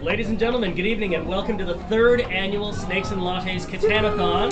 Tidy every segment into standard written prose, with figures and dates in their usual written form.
Ladies and gentlemen, good evening and welcome to the third annual Snakes Lattes Catanathon.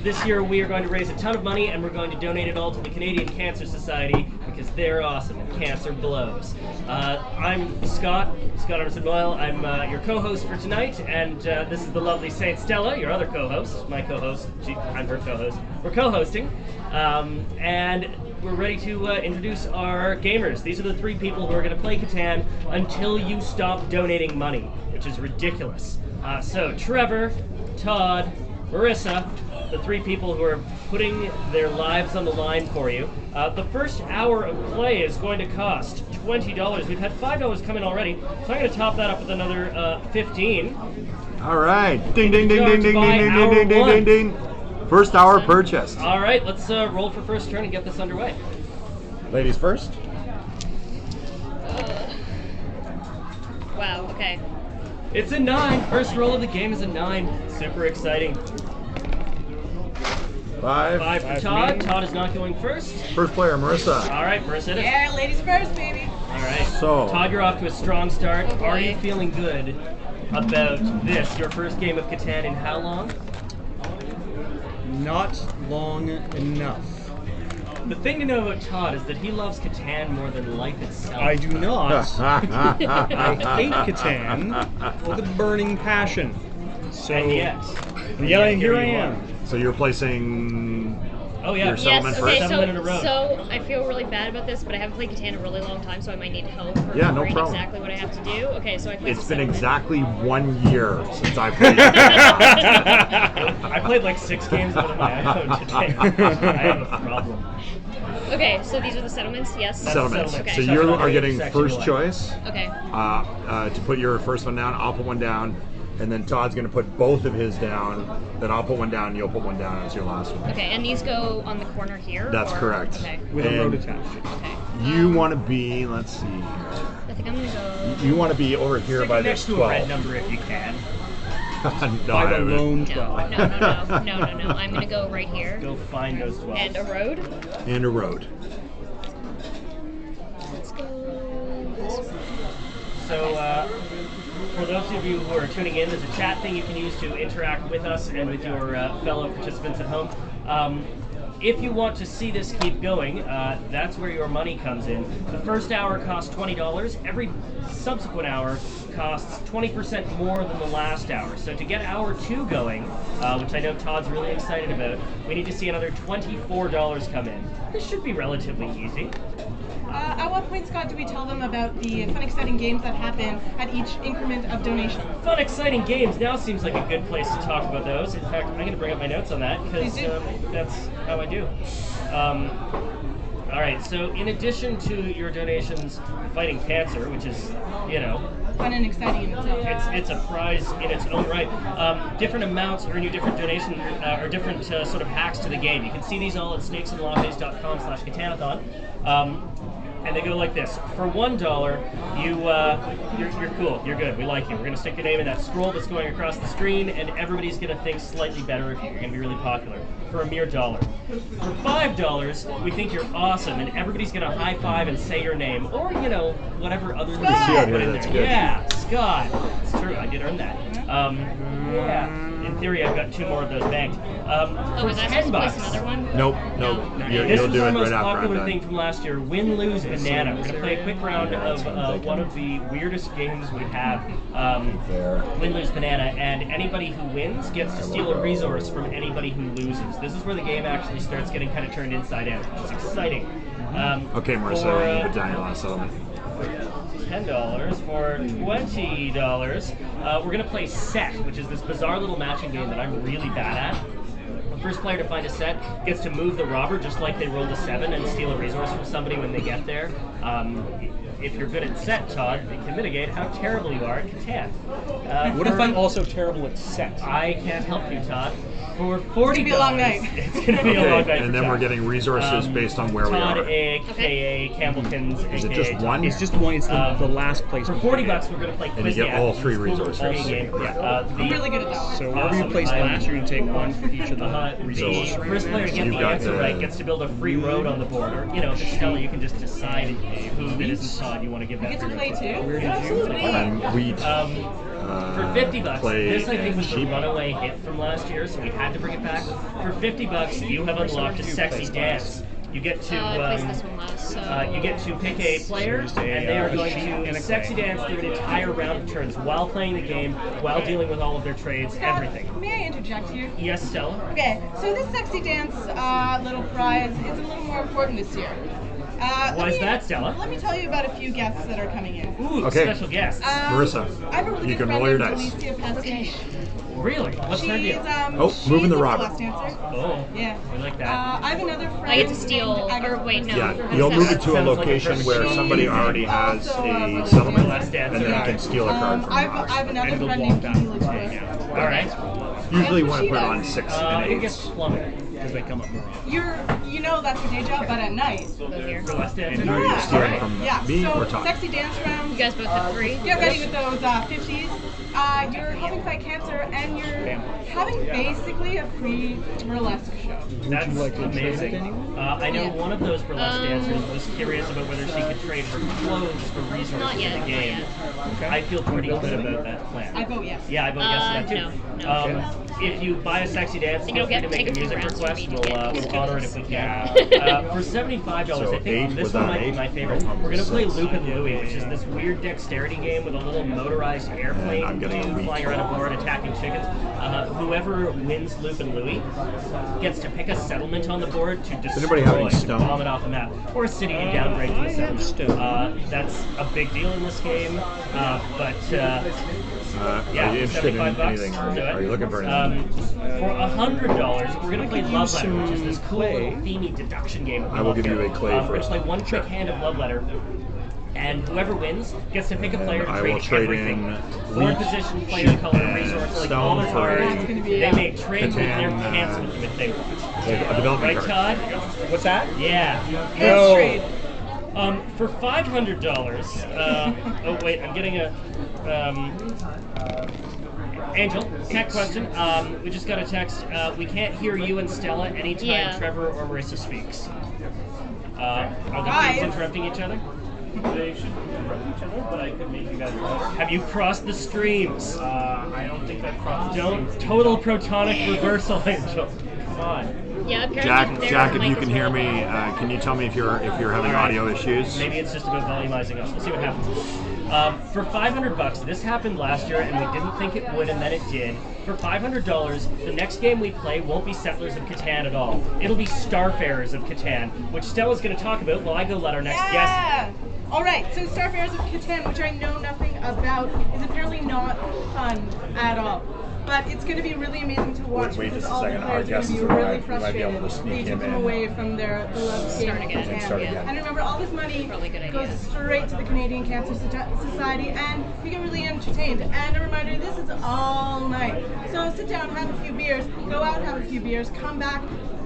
This year we are going to raise a ton of money and we're going to donate it all to the Canadian Cancer Society because they're awesome and cancer blows. I'm Scott Emerson Doyle. I'm your co-host for tonight, and this is the lovely Saint Stella, your other co-host, my co-host. I'm her co-host. We're co-hosting, and we're ready to introduce our gamers. These are the three people who are going to play Catan until you stop donating money, which is ridiculous. So Trevor, Todd, Marissa, the three people who are putting their lives on the line for you. The first hour of play is going to cost $20. We've had $5 come in already, so I'm going to top that up with another $15. All right. Ding, ding, ding, ding, ding, ding, ding, ding, ding, ding, ding. First hour purchased. All right, let's roll for first turn and get this underway. Ladies first. Wow, okay. It's a 9. First roll of the game is a 9. Super exciting. 5. 5 for Todd. Todd is not going first. First player, Marissa. All right, Marissa, hit it. Yeah, ladies first, baby. All right. So, Todd, you're off to a strong start. Oh, boy. Are you feeling good about this? Your first game of Catan in how long? Not long enough. The thing to know about Todd is that he loves Catan more than life itself. I do not. I hate Catan with a burning passion. So, And yet here I you am. are. So you're placing Oh yeah. your settlement Yes, okay, first? Settlement in a row. so I feel really bad about this, but I haven't played Catan in a really long time, so I might need help Yeah, no remembering problem. exactly what I have to do. Okay, so I placed It's a been settlement. exactly 1 year since I played. I played like 6 games with my iPhone today. I have a problem. Okay, so these are the settlements, yes? Settlements. Okay. So you are getting Section first one. choice Okay. to put your first one down. I'll put one down. And then Todd's going to put both of his down. Then I'll put one down, you'll put one down as your last one. Okay, and these go on the corner here? That's or? correct. Okay. With a And road attached. Okay. You want to be, let's see, I think I'm gonna go... you want to be over here Stick by it this next to a red 12. number if you can. No, By I the haven't. lone No, 12. no. I'm gonna go right here. Go find those 12. And a road. And a road. Let's go this way. So, for those of you who are tuning in, there's a chat thing you can use to interact with us and with your fellow participants at home. If you want to see this keep going, that's where your money comes in. The first hour costs $20. Every subsequent hour costs 20% more than the last hour. So to get hour 2 going, which I know Todd's really excited about, we need to see another $24 come in. This should be relatively easy. At what point, Scott, do we tell them about the fun, exciting games that happen at each increment of donation? Fun, exciting games. Now seems like a good place to talk about those. In fact, I'm going to bring up my notes on that because Please do. that's how I do. All right. So, in addition to your donations fighting cancer, which is, Fun and exciting in itself. it's a prize in its own right. Different amounts earn you different donations or different sort of hacks to the game. You can see these all at snakesandlattes.com/Catanathon. And they go like this. For $1, you're cool. You're good. We like you. We're going to stick your name in that scroll that's going across the screen, and everybody's going to think slightly better of you. You're going to be really popular. For a mere $1. For $5, we think you're awesome, and everybody's going to high five and say your name, or whatever other see out put here, in that's there. good. Yeah, Scott. It's true. I did earn that. Yeah. In theory, I've got 2 more of those banked. For Was I supposed to place $10. another one? Nope. No. This You'll was do our it most right after I'm popular done. thing from last year, Win, Lose, Banana. We're going to play a quick round of one of the weirdest games we have, There. Win, Lose, Banana, and anybody who wins gets to steal a resource from anybody who loses. This is where the game actually starts getting kind of turned inside out. It's exciting. Okay, Marissa, for, you put down your last settlement. $10 for $20. We're going to play Set, which is this bizarre little matching game that I'm really bad at. The first player to find a set gets to move the robber just like they rolled a 7 and steal a resource from somebody when they get there. If you're good at Set, Todd, it can mitigate how terrible you are at Catan. What if I'm also terrible at set? I can't help you, Todd. For $40, gonna be a long night. It's going to be a long Okay, night. and for then we're Todd. getting resources based on where we Todd, are. aka Campbellkins, Is it aka just one? It's just one. It's the last place. For we $40, did. we're going to play And you Quiz get the all Athens, three cool resources. party game. Yeah. I'm really good at that one. So wherever you Awesome. placed last, you're gonna take one for each of the The resources. first player to get You've the got answer the- right gets to build a free road on the board. Or, if it's Stella, you can just decide who that isn't Todd you want to give I that get to free play road too? Where did you- Absolutely. And wheat. For $50, play this I think was the sheep. runaway hit from last year, so we had to bring it back. For $50, you have unlocked a sexy dance. You get to I placed this one last, so... you get to pick a player, and they are going to sexy dance through an entire round of turns while playing the game, while dealing with all of their trades, everything. May I interject here? Yes, Stella. Okay, so this sexy dance little prize is a little more important this year. Why is that, Stella? Let me tell you about a few guests that are coming in. Ooh, Okay. special guests. Marissa, I have a really you good can friend roll your named dice. Alicia Pastiche. Really? What's her She's, deal? she's moving the a rod. last dancer. Oh, Yeah. we like that. I have another friend. I get to steal, named Agatha or wait, no. Yeah, What you'll is move that? it to a Sounds like a location perfect where show. somebody already has Also, a a settlement, last dancer. and then you can steal a card from I them. have another And friend the named walk Camila back. Twist. All right. Usually And want to put it Rashida. on 6 Who and gets 8. plumbing? Because they come up more often. You know that's your day job, but at night. Move here. For last dancer? And Are you Yeah. stealing from Yeah, me so or Todd? sexy dance You round. guys both have 3? Get ready with those 50s. You're helping fight cancer, and you're having basically a free burlesque show. That's you like to trade amazing. with anyone? I know one of those burlesque dancers was curious about whether she could trade her clothes for resources Not yet, in the not game. yet. I feel pretty good about that plan. I vote yes. Yeah, I vote yes to that too. no. If you buy a sexy dance, think feel free it'll to take make a a few music rounds for request. me to get used We'll to honor it this. if we can. Yeah. For $75, So I think 8 this was one on might be 8? my favorite. We're gonna play Loop and Louie, which is this weird dexterity game with a little motorized airplane And I'm getting a wheat. flying around a board attacking chickens. Whoever wins Loop and Louie gets to pick a settlement on the board to destroy, anybody have any to stone? bomb it off the map, or a city to downgrade to I a have settlement. stone. That's a big deal in this game, but yeah, Are you interested in $75. anything? We'll do it. Are you looking for anything? For $100, we're gonna play could Love use Letter, which is this some cool clay. little themey deduction game. I will give you a clay We're first. gonna play one quick hand of Love Letter, and whoever wins gets to pick a player to I trade will trade everything. in Board wheat, position, player sheep, color, and resource, like stone all their for cards. a- It's gonna be, They may trade with their Catan, pants with them if they want. A development Right, card. Todd? What's that? Yeah. No. Trade. For $500, oh wait, I'm getting a, Angel, tech question. We just got a text. We can't hear you and Stella anytime Yeah. Trevor or Marissa speaks. Are the Guys. kids interrupting each other? They should interrupt each other, but I could make you guys louder. Have you crossed the streams? I don't think I've crossed the streams. Total protonic reversal, Angel. Come on. Yeah, apparently their Jack, if mic you is can hear really me, loud. can you tell me if you're having All right. audio issues? Maybe it's just about volumizing us. We'll see what happens. For $500, this happened last year, and we didn't think it would, and then it did. For $500, the next game we play won't be Settlers of Catan at all. It'll be Starfarers of Catan, which Stella's going to talk about while I go let our next guest. Yeah. All right. So Starfarers of Catan, which I know nothing about, is apparently not fun at all. But it's going to be really amazing to watch Wait because just a all the second. Our players are going guests to be arrived. really We might be frustrated. able to sneak They him took them in. away from their beloved game Start of again. Catan. Start again. And remember, all this money Probably a good goes idea. straight to the Canadian Cancer Society, and we get really entertained. And a reminder, this is all night. So sit down, have a few beers, go out, have a few beers, come back,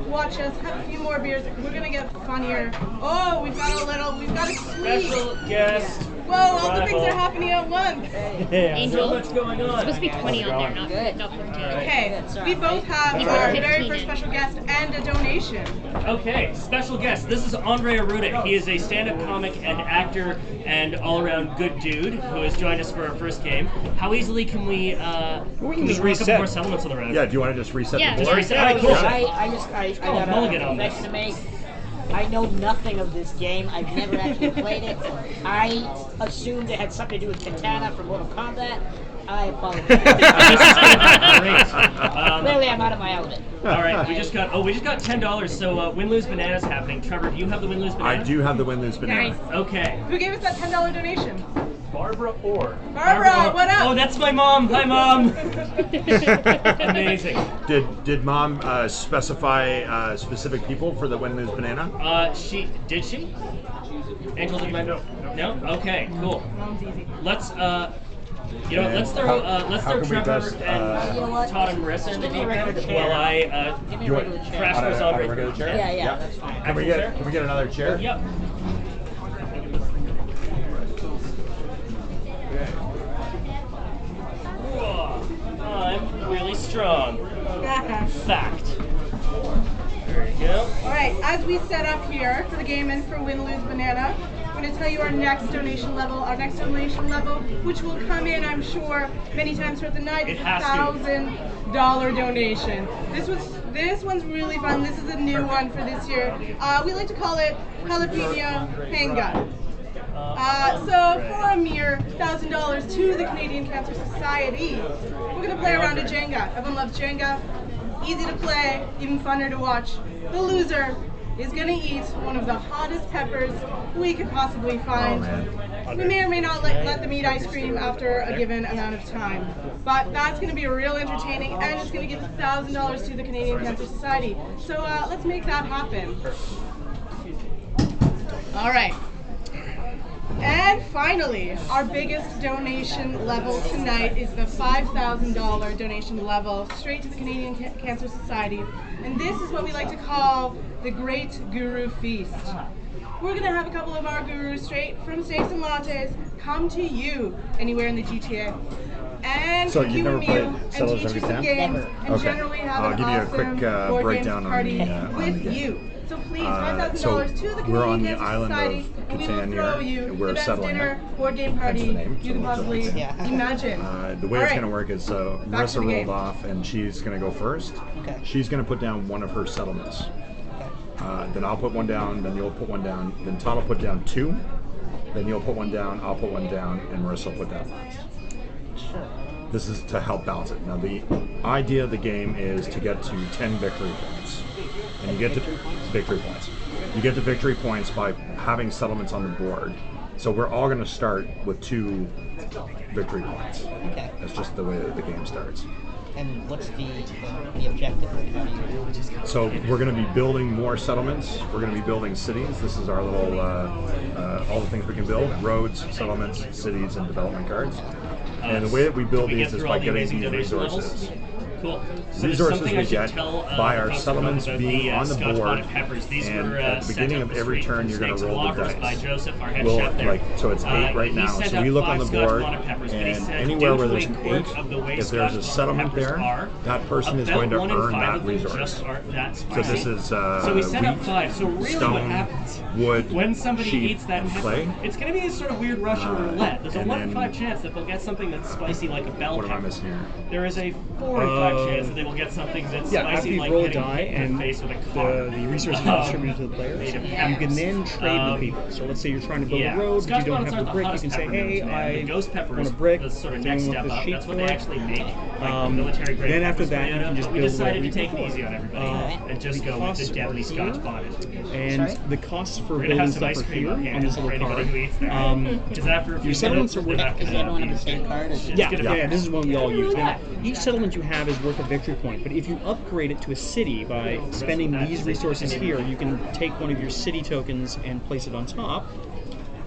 watch us, have a few more beers. We're going to get funnier. Oh, we've got a sweet. Special guest. Whoa, all the things arrival. are happening at once. Angel. So much going on. It's supposed to be 20 on there, not 15. Okay, we both have He's our got very 15 first in. special guest and a donation. Okay, special guest. This is Andre Arruda. He is a stand-up comic and actor and all-around good dude who has joined us for our first game. How easily can we We can work just up reset. more settlements on the round? Yeah, do you want to just reset Yeah, the just board? reset. All right, cool. I got mulligan a on confession this. to make. I know nothing of this game. I've never actually played it. I assumed it had something to do with Katana from Mortal Kombat. I apologize. Great. Clearly, I'm out of my element. All right, we just got $10. So win-lose bananas happening. Trevor, do you have the win-lose I bananas? do have the win-lose banana. Nice. Okay. Who gave us that $10 donation? Barbara Orr. Barbara, what up? Oh, that's my mom. Hi, mom. Amazing. Did Mom specify specific people for the win-lose banana? Did she? Angel, did you mind? No. Okay, cool. Mom's easy. Let's You know what, let's throw How can we Trevor best, and You know what? Todd and Marissa in the Give me a deep end regular chair. while I Give me a You want- regular chair. crash On course a on right regular through. chair? Yeah, that's fine. Can we get another chair? Yep. Whoa, I'm really strong. Fact. There you go. All right, as we set up here for the game and for Win Lose Banana, I'm going to tell you our next donation level. Our next donation level, which will come in, I'm sure, many times throughout the night, It is has to. $1,000 donation. This one's really fun. This is a new one for this year. We like to call it Jalapeno Handgun. So for a mere $1,000 to the Canadian Cancer Society, we're going to play a round of Jenga. Everyone loves Jenga. Easy to play, even funner to watch. The loser is going to eat one of the hottest peppers we could possibly find. We may or may not let them eat ice cream after a given amount of time. But that's going to be real entertaining, and it's going to give $1,000 to the Canadian Cancer Society. So let's make that happen. All right. And finally, our biggest donation level tonight is the $5,000 donation level straight to the Canadian Cancer Society. And this is what we like to call the Great Guru Feast. We're going to have a couple of our gurus straight from Snakes and Lattes come to you anywhere in the GTA. And So cook you've you never a meal played and Settlers teach you Every some Time? games Never. and Okay. generally have I'll an give you a awesome quick board breakdown games on party the with game. you. So please, $5,000 So to the we're on Canadian the Cancer island Society, of and we will Catan throw here. you We're the best settling dinner, it. board game Hence party the name, you can Settlers possibly Yeah. imagine. The way All it's right. going to work is Back to Marissa the rolled game. off, and she's going to go first. Okay. She's going to put down one of her settlements. Then I'll put one down, then you'll put one down, then Todd will put down two, then you'll put one down, I'll put one down, and Marissa will put that last. Sure. This is to help balance it. Now, the idea of the game is to get to 10 victory points. And you get to victory points. You get to victory points by having settlements on the board. So we're all going to start with 2 victory points. Okay. That's just the way that the game starts. And what's the objective? How do you... So we're going to be building more settlements. We're going to be building cities. This is our little, all the things we can build: roads, settlements, cities, and development cards. And the way that we build Did we these get is through by all the getting amazing these donation resources. levels? Cool. So there's Resources something I we should get tell, by the our folks settlements about being on the Scotch board, Bonnet peppers. These and were at the sent beginning up of every straight turn from you're going Snakes to roll the Lattes dice. by Joseph, our head Well, chef there. so it's 8 right He now. sent So out we look 5 on the Scotch board, Bonnet peppers, but he and said, anywhere due where to there's a an quirk 8, of the way if there's a Scotch settlement peppers there, are, that person is about going to 1 in earn 5 that of them resource. just aren't that So spicy. this is So we set up wheat, 5. So really stone, what happens wood, when somebody sheep, eats that and pepper, clay. it's going to be a sort of weird Russian roulette. There's a and 1 in then- 5 chance that they'll get something that's spicy like a bell What am I pepper. missing here? There is a 4 in 5 chance that they will get something that's Yeah, after spicy you like roll a getting die hit in and the face with a car. the resources are distributed to the players, Made of you can peppers. then trade with people. So let's say you're trying to build Yeah. a road, but Scotch you don't bonnets have the aren't brick. You hottest can say, pepper hey, notes, man. I The ghost peppers, want a brick. the sort of Doing next with step the up. sheep That's what for they it. actually make. Like military grade Then after peppers that, made you out can of. just We build decided to whatever take you it can easy on everybody and just the go with the costs deadly for Scotch here. bonnet. And Sorry? the costs for We're gonna have building some stuff ice are cream here on on hand this for little anybody card. who eats that. Because after a few Your settlements minutes, are worth. they're not Does gonna everyone have the be same good. card? Or Yeah, gonna yeah, be- this is one we all use. Now, Yeah. each settlement you have is worth a victory point, but if you upgrade it to a city by spending these resources here, you can take one of your city tokens and place it on top,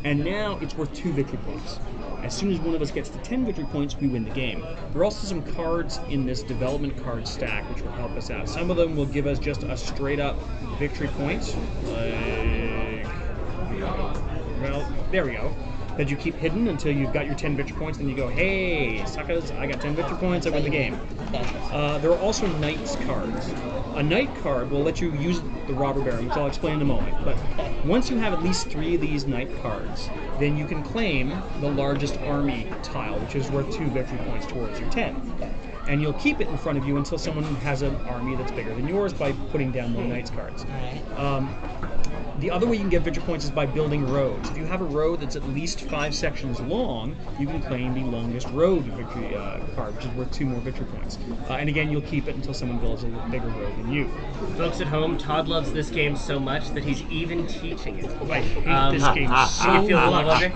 and now it's worth 2 victory points. As soon as one of us gets to 10 victory points, we win the game. There are also some cards in this development card stack which will help us out. Some of them will give us just a straight up victory point, like, well, there we go, that you keep hidden until you've got your 10 victory points, then you go, hey, suckers, I got 10 victory points, I win the game. There are also Knights cards. A Knight card will let you use the Robber Baron, which I'll explain in a moment. But once you have at least 3 of these Knight cards, then you can claim the largest army tile, which is worth 2 victory points towards your 10. And you'll keep it in front of you until someone has an army that's bigger than yours by putting down the Knights cards. The other way you can get victory points is by building roads. If you have a road that's at least 5 sections long, you can claim the longest road victory card, which is worth 2 more victory points. And again, you'll keep it until someone builds a bigger road than you. Folks at home, Todd loves this game so much that he's even teaching it. I hate this game so You feel a little much. under?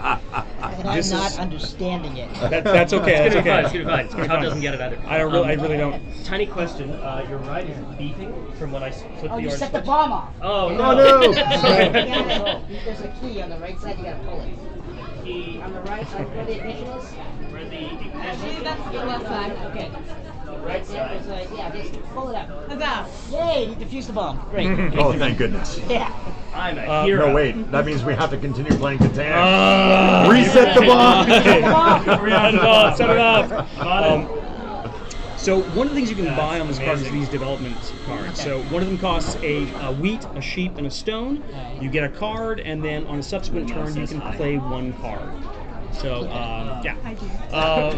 And I'm not understanding it. That's okay. It's That's gonna okay. be fine. It's gonna be fine. Todd doesn't get it either. I really don't. Tiny question. Your ride is beeping from when I flipped Oh, the you orange set the switch. bomb off. Oh Oh no! no! Yeah, there's a key on the right side, you gotta pull it. key. On the right, where the ignition is? Where the I believe that's the left side. Okay. right side. Yeah, just pull it out. Huzzah! Yay, you defused the bomb. Great. Oh, thank goodness. Yeah. I'm a hero. No, wait. That means we have to continue playing Catan. Reset the bomb. Set it up. Got it. So one of the things you can buy on this card is these development cards. So one of them costs a wheat, a sheep, and a stone. You get a card, and then on a subsequent turn you can play one card. So yeah.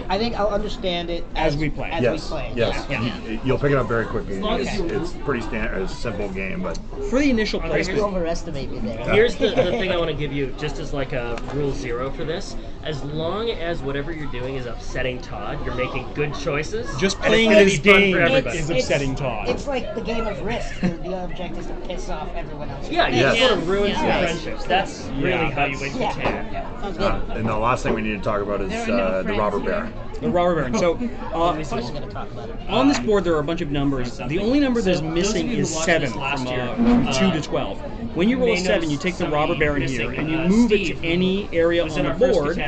I think I'll understand it As we play. Yes, we play. yes. Yeah. You'll pick it up very quickly. long as It's pretty standard, it's a simple game, but For the initial You placement, overestimate me there. Here's the thing I want to give you, just as like a rule zero for this. As long as whatever you're doing is upsetting Todd, you're making good choices. just and playing it's gonna this be fun game for everybody. is upsetting Todd. It's like the game of Risk. The object is to piss off everyone else. Yeah, you Yes. just want to ruin some Yes. friendships. That's really how you win Yeah. Catan. Sounds good. and the last thing we need to talk about is the robber baron. The robber baron. So I was going to talk about it. on this board there are a bunch of numbers. The only number that's missing is 7 from 2 to 12. When you roll a 7, you take the robber baron here and you move it to any area on the board.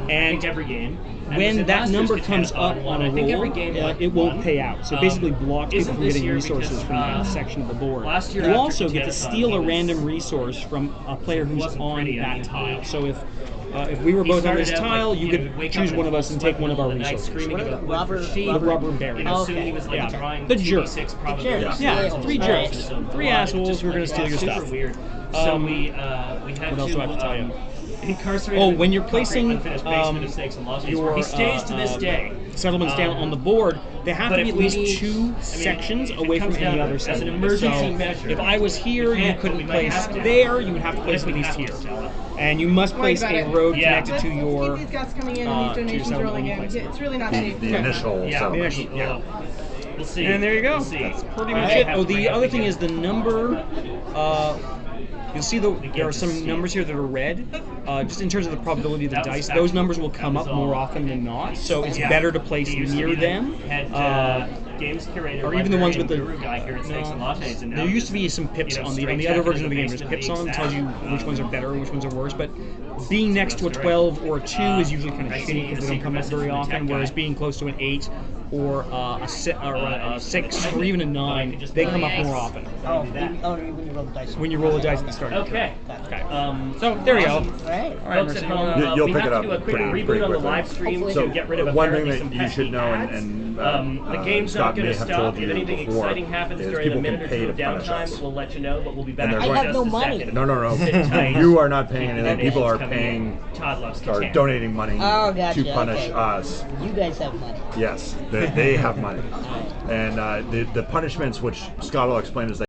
And every game. When that number comes up on a roll, it won't pay out. So it basically blocks people from getting resources from that section of the board. You also get to steal a random resource from a player who's on that tile. So if we were both on this tile, you could choose one of us and take one of our resources. The robber baron. Okay. Yeah. The jerk. Yeah, 3 jerks. 3 assholes who are going to steal your stuff. Weird. So we had what else do I have to tell you? Incarcerated. Oh, when you're placing unfinished basement of Snakes and Lattes, your where he stays to this day. settlements down on the board, they have But to be if at we least need- 2 sections if it away from comes any down other as an settlement. emergency So measure, if I was here, we you can't, but couldn't we might place have to. there. You would have to What place if at we least have to, here, Stella? and you must place about a it. road Yeah. connected to your. Keep these guys coming in and these to donations yourself rolling when you in. place it. It's really not The, safe. the initial Yeah. settlement. The initial- yeah. We'll see. And there you go. We'll see. That's pretty All much right. it. Oh, the other thing is the number. You'll see there are some numbers here that are red. Just in terms of the probability of the dice, those numbers will come up more often than not. So it's better to place near them. Games curator, Or even the ones with the. guru guy here at Snakes and Lattes, and now There used to be some pips on the other version of the game. There's pips on them, tells you which ones are better and which ones are worse. But being next to a 12 or a 2 is usually kind of shitty because they don't come up very often. Whereas being close to an 8 or a 6 or even a 9, they come up more often When you roll the dice. when you roll the dice at the start. Okay. Okay. So there you go. Right. All right, folks at Mercy. home, You'll we pick have it to up do a quick pretty reboot on the quickly. live stream So to get rid of one thing apparently that some you pesky should know, ads. and the game's Scott not going may to have stop. told If you anything before, exciting happens is during the people can minute or pay two to of punish us. downtime, we'll let you know, but we'll be back And in they're I have no just a money. second. No. Sit tight. You are not paying anything. Donations People are coming in. paying Todd loves or Catan. donating money Oh, gotcha, to punish okay. us. You guys have money. Yes, they have money. And the punishments, which Scott will explain, is